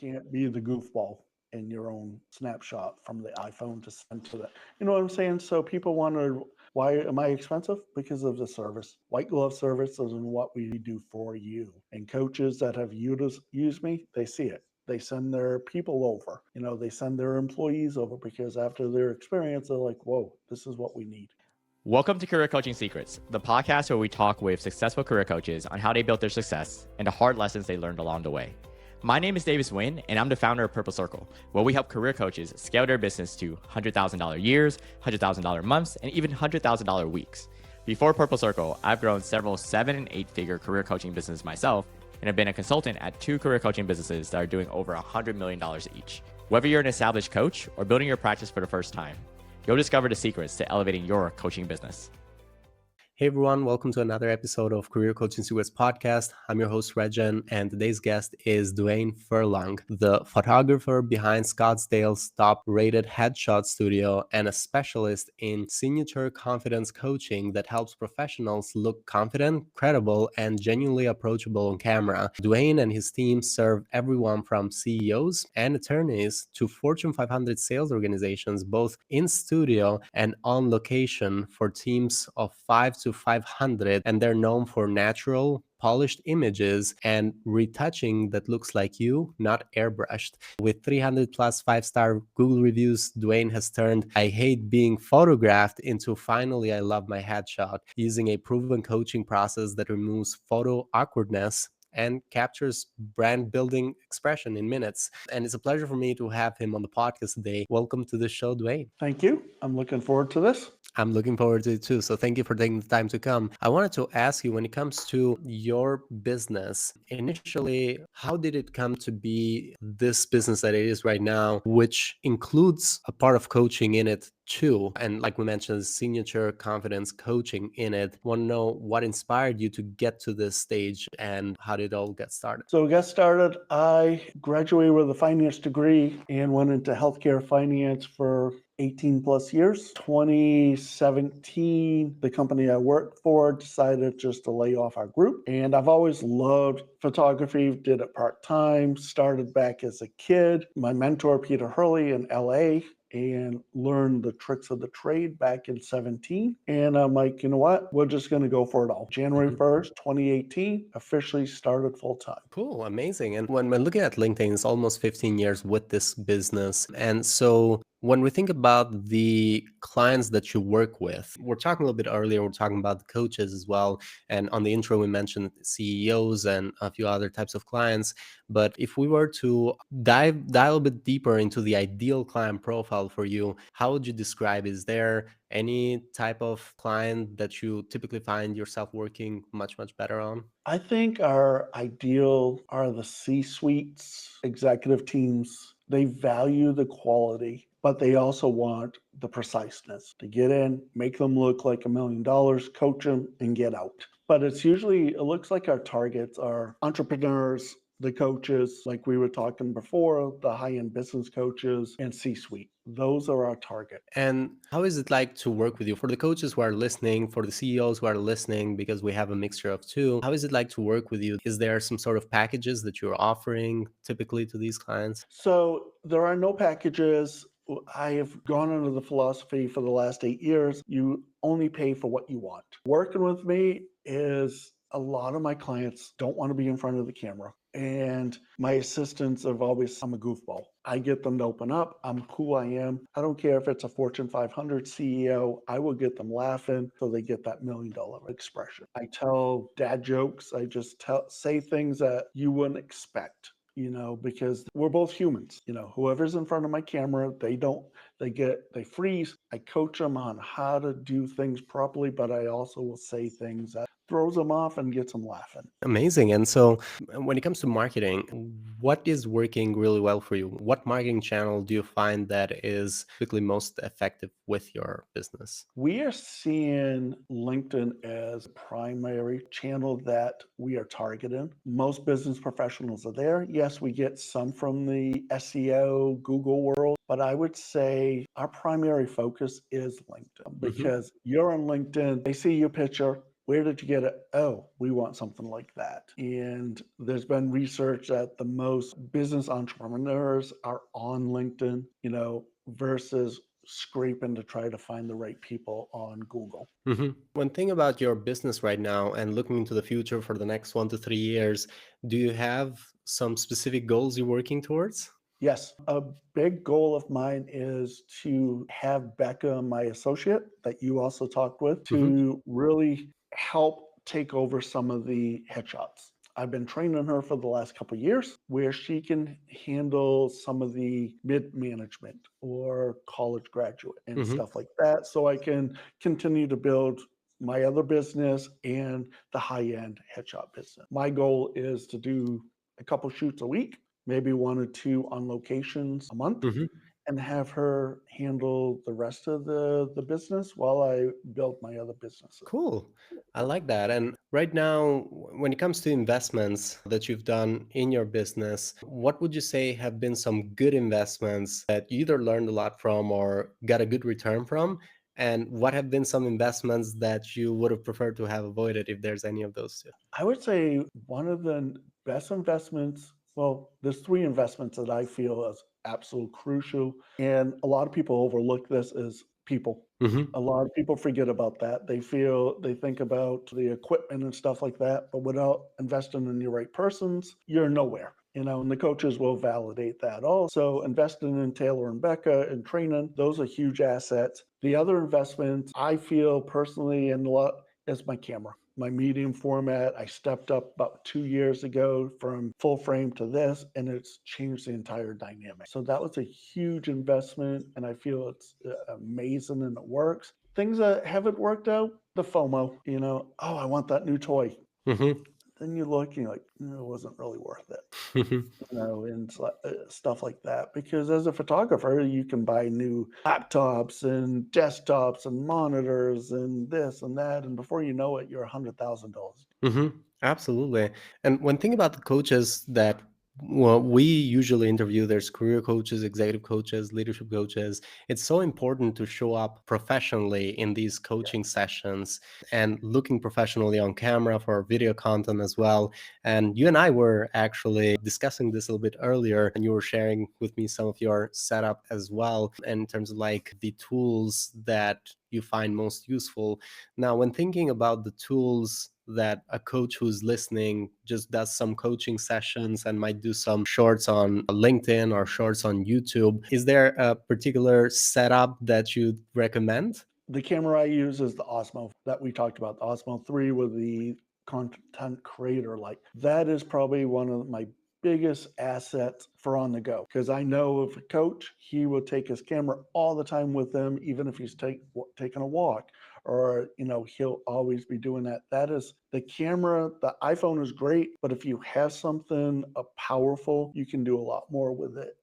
can't be the goofball in your own snapshot from the iPhone to send to the, you know what I'm saying? So people wonder, why am I expensive? Because of the service. White glove service is what we do for you. And coaches that have used me, they see it. They send their people over, they send their employees over because after their experience, they're like, whoa, this is what we need. Welcome to Career Coaching Secrets, the podcast where we talk with successful career coaches on how they built their success and the hard lessons they learned along the way. My name is Davis Nguyen, and I'm the founder of Purple Circle, where we help career coaches scale their business to $100,000 years, $100,000 months, and even $100,000 weeks. Before Purple Circle, I've grown several 7- and 8-figure career coaching businesses myself, and have been a consultant at 2 career coaching businesses that are doing over $100 million each. Whether you're an established coach or building your practice for the first time, you'll discover the secrets to elevating your coaching business. Hey everyone, welcome to another episode of Career Coaching Secrets podcast. I'm your host, Regan, and today's guest is Duane Furlong, the photographer behind Scottsdale's top-rated headshot studio and a specialist in signature confidence coaching that helps professionals look confident, credible, and genuinely approachable on camera. Duane and his team serve everyone from CEOs and attorneys to Fortune 500 sales organizations, both in studio and on location for teams of 5 to 500, and they're known for natural, polished images and retouching that looks like you, not airbrushed. With 300 plus 5-star Google reviews, Duane has turned "I hate being photographed" into "finally I love my headshot," using a proven coaching process that removes photo awkwardness and captures brand building expression in minutes. And it's a pleasure for me to have him on the podcast today. Welcome to the show, Duane. Thank you. I'm looking forward to this. I'm looking forward to it too. So thank you for taking the time to come. I wanted to ask you, when it comes to your business, initially, how did it come to be this business that it is right now, which includes a part of coaching in it too? And like we mentioned, signature confidence coaching in it. Want to know what inspired you to get to this stage and how did it all get started? So it got started. I graduated with a finance degree and went into healthcare finance for 18 plus years. 2017, the company I worked for decided just to lay off our group. And I've always loved photography, did it part-time, started back as a kid. My mentor, Peter Hurley in LA, and learned the tricks of the trade back in 17. And I'm like, you know what? We're just going to go for it all. January 1st, 2018, officially started full time. Cool, amazing. And when looking at LinkedIn, it's almost 15 years with this business. And so when we think about the clients that you work with, we're talking a little bit earlier, we're talking about the coaches as well. And on the intro, we mentioned CEOs and a few other types of clients. But if we were to dial a bit deeper into the ideal client profile for you, how would you describe? Is there any type of client that you typically find yourself working much better on? I think our ideal are the C-suites, executive teams. They value the quality, but they also want the preciseness to get in, make them look like $1 million, coach them, and get out. But it looks like our targets are entrepreneurs, the coaches, like we were talking before, the high-end business coaches, and C-suite. Those are our target. And how is it like to work with you? For the coaches who are listening, for the CEOs who are listening, because we have a mixture of two, how is it like to work with you? Is there some sort of packages that you're offering typically to these clients? So there are no packages. I have gone under the philosophy for the last 8 years, you only pay for what you want. Working with me is a lot of my clients don't want to be in front of the camera. And my assistants have always, I'm a goofball. I get them to open up. I'm who I am. I don't care if it's a Fortune 500 CEO. I will get them laughing so they get that $1 million expression. I tell dad jokes. I just say things that you wouldn't expect. Because we're both humans. Whoever's in front of my camera, they freeze. I coach them on how to do things properly, but I also will say things that throws them off and gets them laughing. Amazing. And so when it comes to marketing, what is working really well for you? What marketing channel do you find that is typically most effective with your business? We are seeing LinkedIn as a primary channel that we are targeting. Most business professionals are there. Yes, we get some from the SEO, Google world, but I would say our primary focus is LinkedIn because you're on LinkedIn, they see your picture Where did you get it? Oh, we want something like that. And there's been research that the most business entrepreneurs are on LinkedIn, versus scraping to try to find the right people on Google. When thinking about your business right now and looking into the future for the next 1 to 3 years, do you have some specific goals you're working towards? Yes, a big goal of mine is to have Becca, my associate, that you also talked with, Hmm. to really help take over some of the headshots. I've been training her for the last couple of years where she can handle some of the mid management or college graduate and Hmm. stuff like that. So I can continue to build my other business and the high end headshot business. My goal is to do a couple shoots a week, maybe one or two on locations a month, Hmm. and have her handle the rest of the business while I build my other businesses. Cool. I like that. And right now, when it comes to investments that you've done in your business, what would you say have been some good investments that you either learned a lot from or got a good return from? And what have been some investments that you would have preferred to have avoided if there's any of those two? I would say one of the best investments, well, there's three investments that I feel is absolute crucial. And a lot of people overlook this as people. Hmm. A lot of people forget about that. They think about the equipment and stuff like that, but without investing in the right persons, you're nowhere. And the coaches will validate that. Also, investing in Taylor and Becca and training, those are huge assets. The other investment I feel personally and a lot is my camera, my medium format. I stepped up about 2 years ago from full frame to this, and it's changed the entire dynamic. So that was a huge investment, and I feel it's amazing and it works. Things that haven't worked out, the FOMO, oh, I want that new toy. Hmm. Then you look and you're like, it wasn't really worth it, Hmm. and stuff like that. Because as a photographer, you can buy new laptops and desktops and monitors and this and that, and before you know it, you're $100,000. Hmm. Absolutely. And when thinking about the coaches that we usually interview, there's career coaches, executive coaches, leadership coaches. It's so important to show up professionally in these coaching sessions and looking professionally on camera for video content as well. And you and I were actually discussing this a little bit earlier, and you were sharing with me some of your setup as well in terms of like the tools that you find most useful. Now, when thinking about the tools that a coach who's listening just does some coaching sessions and might do some shorts on LinkedIn or shorts on YouTube, is there a particular setup that you'd recommend? The camera I use is the Osmo that we talked about, the Osmo 3 with the content creator light. That is probably one of my biggest assets for on the go because I know if a coach, he will take his camera all the time with him, even if he's taking a walk or, he'll always be doing that. That is the camera. The iPhone is great, but if you have something powerful, you can do a lot more with it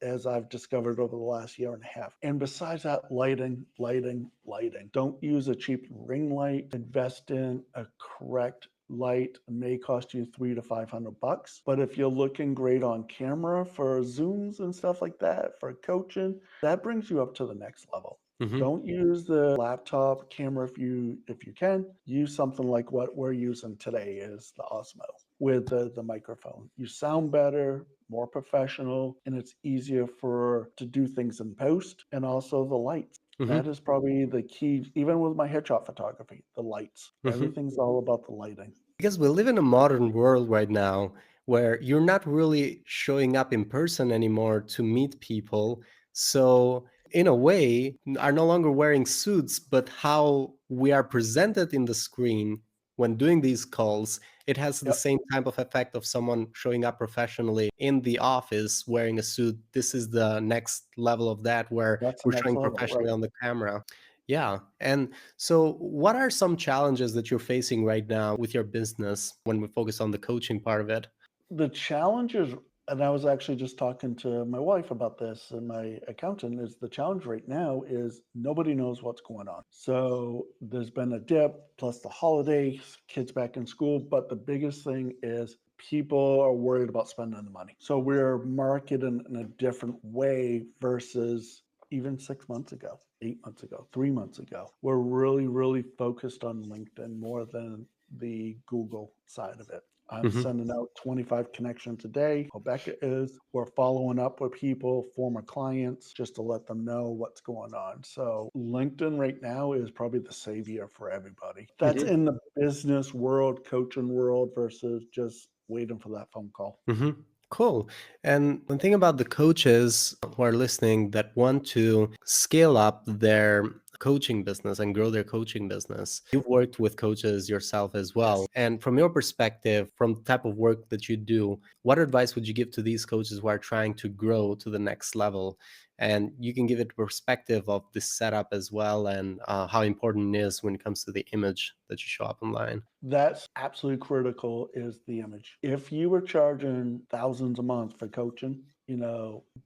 as I've discovered over the last year and a half. And besides that, lighting, lighting, lighting. Don't use a cheap ring light. Invest in a correct light. It may cost you $300 to $500. But if you're looking great on camera for Zooms and stuff like that, for coaching, that brings you up to the next level. Hmm. Don't use the laptop camera if you can. Use something like what we're using today is the Osmo with the microphone. You sound better, more professional, and it's easier to do things in post and also the lights. That Hmm. is probably the key, even with my headshot photography, the lights. Hmm. Everything's all about the lighting. Because we live in a modern world right now where you're not really showing up in person anymore to meet people. So, in a way, are no longer wearing suits, but how we are presented in the screen when doing these calls, it has the Yep, same type of effect of someone showing up professionally in the office wearing a suit. This is the next level of that, where that's the we're next showing level, professionally right? on the camera. Yeah. And so, what are some challenges that you're facing right now with your business when we focus on the coaching part of it? The challenge is, and I was actually just talking to my wife about this and my accountant, is the challenge right now is nobody knows what's going on. So there's been a dip, plus the holidays, kids back in school. But the biggest thing is people are worried about spending the money. So we're marketing in a different way versus even 6 months ago, 8 months ago, 3 months ago. We're really, really focused on LinkedIn more than the Google side of it. I'm Hmm. sending out 25 connections a day. Rebecca is. We're following up with people, former clients, just to let them know what's going on. So LinkedIn right now is probably the savior for everybody. That's Hmm. in the business world, coaching world versus just waiting for that phone call. Hmm. Cool. And one thing about the coaches who are listening that want to scale up their coaching business and grow their coaching business, you've worked with coaches yourself as well. Yes. And from your perspective, from the type of work that you do, what advice would you give to these coaches who are trying to grow to the next level? And you can give it perspective of this setup as well, and how important it is when it comes to the image that you show up online. That's absolutely critical is the image. If you were charging thousands a month for coaching,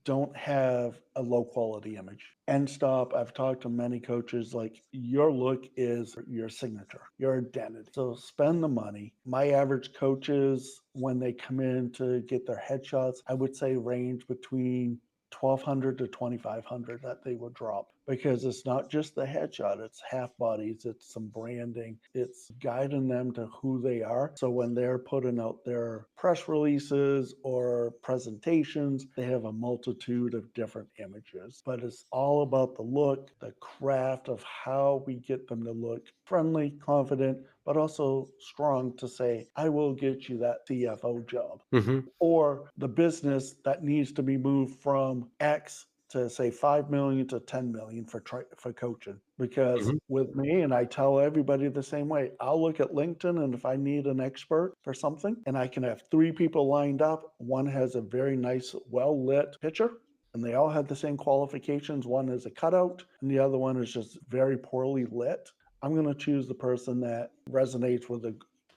don't have a low quality image. End stop. I've talked to many coaches like your look is your signature, your identity. So spend the money. My average coaches, when they come in to get their headshots, I would say range between 1,200 to 2,500 that they would drop, because it's not just the headshot, it's half bodies, it's some branding, it's guiding them to who they are. So when they're putting out their press releases or presentations, they have a multitude of different images. But it's all about the look, the craft of how we get them to look friendly, confident, but also strong to say, I will get you that CFO job, Hmm. or the business that needs to be moved from X to say 5 million to 10 million for coaching. Because Hmm. with me, and I tell everybody the same way, I'll look at LinkedIn, and if I need an expert for something and I can have three people lined up, one has a very nice, well lit picture, and they all have the same qualifications. One is a cutout and the other one is just very poorly lit. I'm going to choose the person that resonates with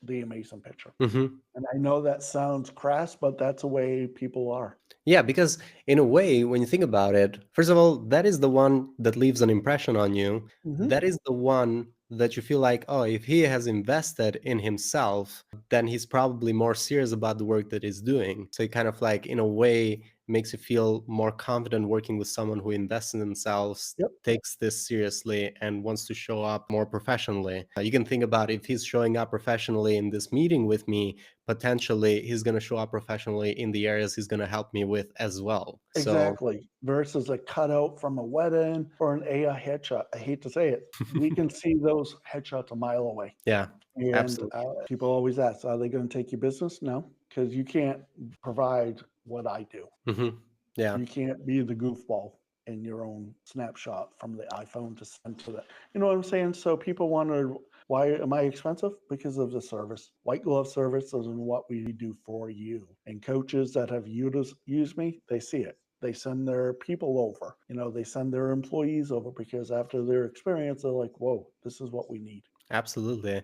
the amazing picture. Hmm. And I know that sounds crass, but that's the way people are. Yeah, because in a way, when you think about it, first of all, that is the one that leaves an impression on you. Hmm. That is the one that you feel like, oh, if he has invested in himself, then he's probably more serious about the work that he's doing. So it kind of like, in a way, makes you feel more confident working with someone who invests in themselves, Yep, takes this seriously, and wants to show up more professionally. You can think about if he's showing up professionally in this meeting with me, potentially he's going to show up professionally in the areas he's going to help me with as well. So, exactly. Versus a cutout from a wedding or an AI headshot. I hate to say it. We can see those headshots a mile away. yeah, And absolutely. people always ask, are they going to take your business? No, because you can't provide what I do. Hmm. Yeah, You can't be the goofball in your own snapshot from the iPhone to send to that. You know what I'm saying? So people wonder, why am I expensive? Because of the service. White glove service is what we do for you. And coaches that have used me, they see it. They send their people over. They send their employees over, because after their experience, they're like, whoa, this is what we need. absolutely.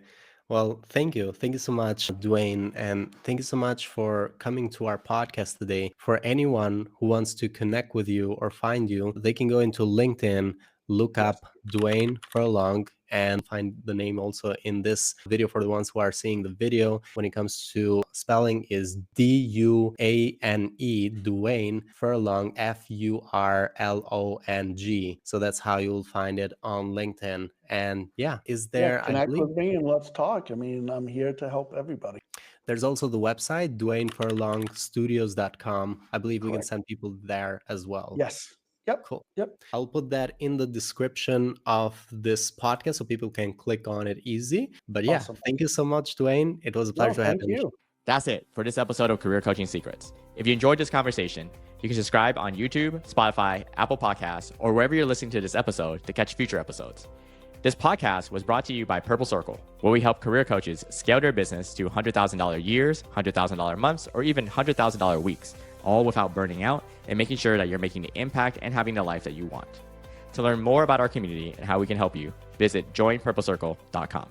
Well, thank you. Thank you so much, Duane. And thank you so much for coming to our podcast today. For anyone who wants to connect with you or find you, they can go into LinkedIn, look Yes. up Duane Furlong, and find the name also in this video for the ones who are seeing the video. When it comes to spelling, is Duane, Duane Furlong, Furlong. So that's how you'll find it on LinkedIn. And yeah, is Yeah, there, I connect believe, with me and let's talk. I mean, I'm here to help everybody. there's also the website, DuaneFurlongStudios.com. I believe we can Correct. send people there as well. Yes. Yep. Cool. Yep. I'll put that in the description of this podcast so people can click on it easy. But yeah, Awesome. thank you so much, Duane. It was a No, pleasure thank having you. you. That's it for this episode of Career Coaching Secrets. If you enjoyed this conversation, you can subscribe on YouTube, Spotify, Apple Podcasts, or wherever you're listening to this episode to catch future episodes. This podcast was brought to you by Purple Circle, where we help career coaches scale their business to $100,000 years, $100,000 months, or even $100,000 weeks, all without burning out and making sure that you're making the impact and having the life that you want. To learn more about our community and how we can help you, visit joinpurplecircle.com.